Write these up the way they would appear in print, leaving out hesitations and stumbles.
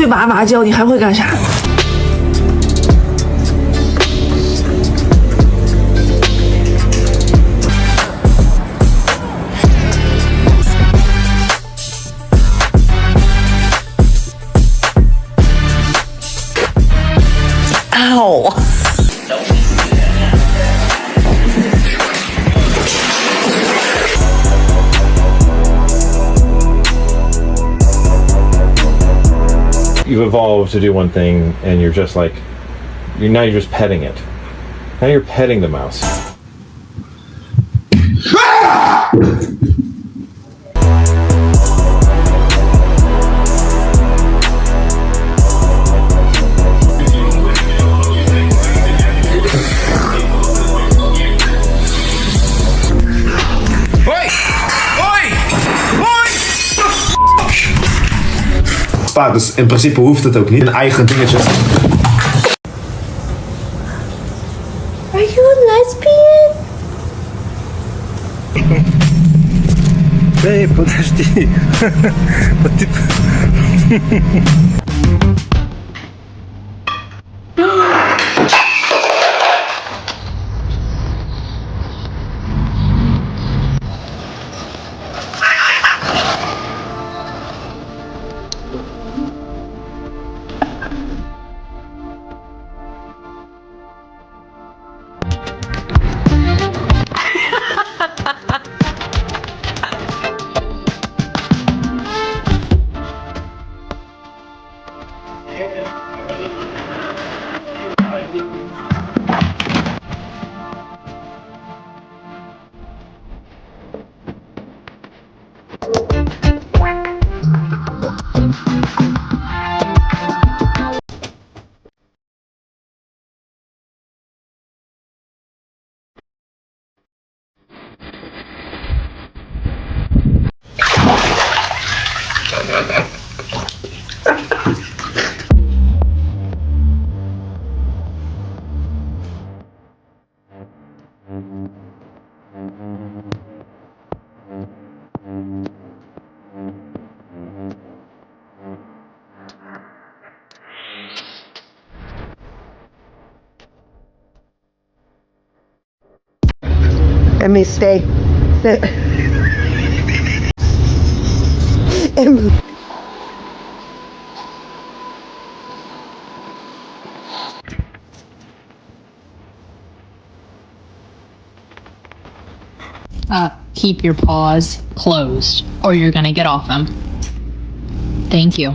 会哇哇叫，你还会干啥？Ow! You've evolved to do one thing, and you're just like, now you're just petting it. Now you're petting the mouse. Dus in principe hoeft het ook niet. Een eigen dingetje. Are you a lesbian? Эй, подожди. Вот ты... Let me stay. Keep your paws closed or you're gonna get off them. Thank you.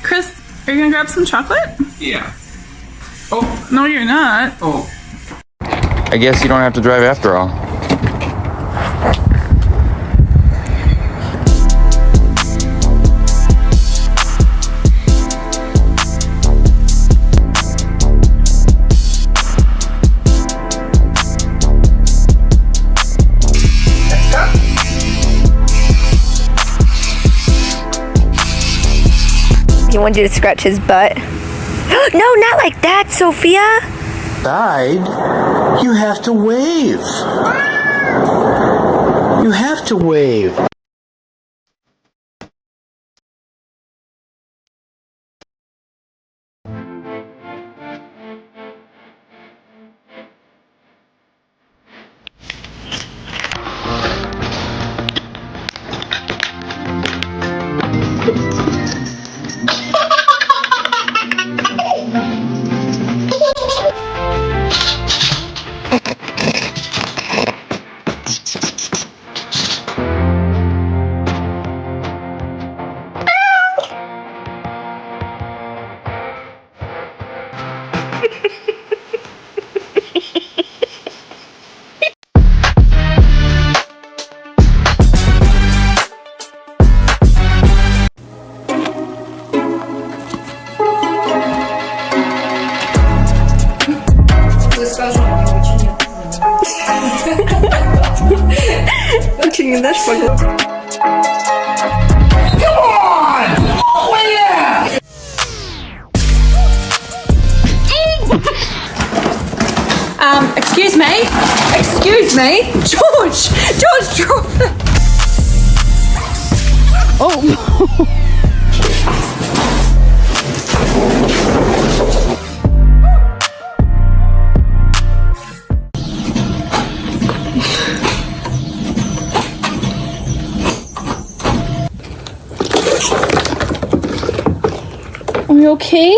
Chris, are you gonna grab some chocolate? Yeah. Oh, no you're not. Oh. I guess you don't have to drive after all. You want you to scratch his butt? No, not like that, Sophia. Died? You have to wave. You have to wave. Очень не дашь погоду. Excuse me? Excuse me? George! George, drop it! Are you okay?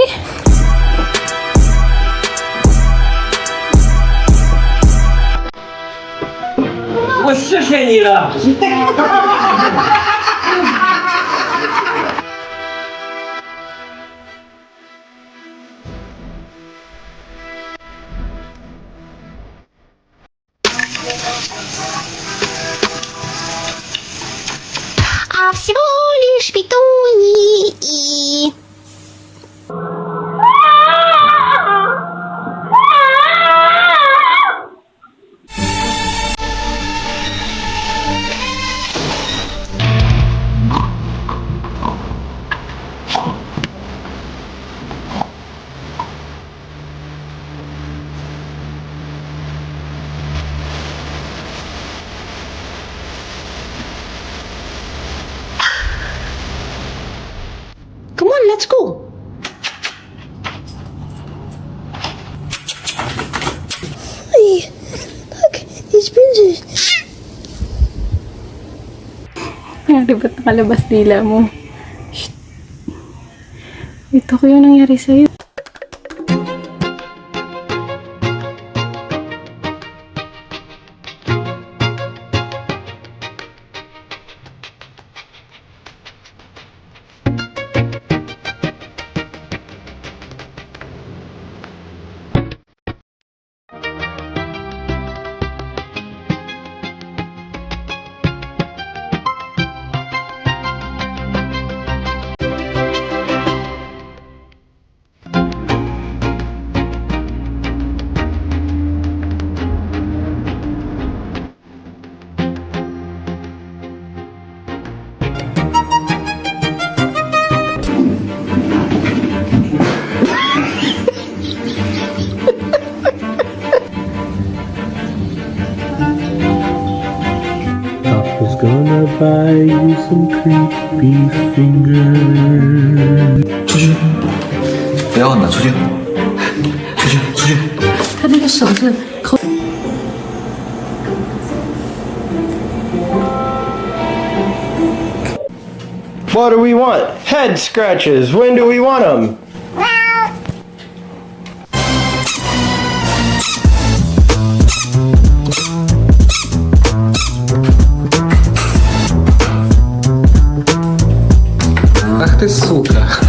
А всего лишь петуньи. Come on, let's go. Hey, look, it's Princess. Nangyari ba't nakalabas dila mo? Shh. Ito ko yung nangyari sa'yo. Papa's gonna buy you some creepy fingers. 초준. 내가 간다, 초준. 초준. What do we want? Head scratches. When do we want them? Ах ты сука.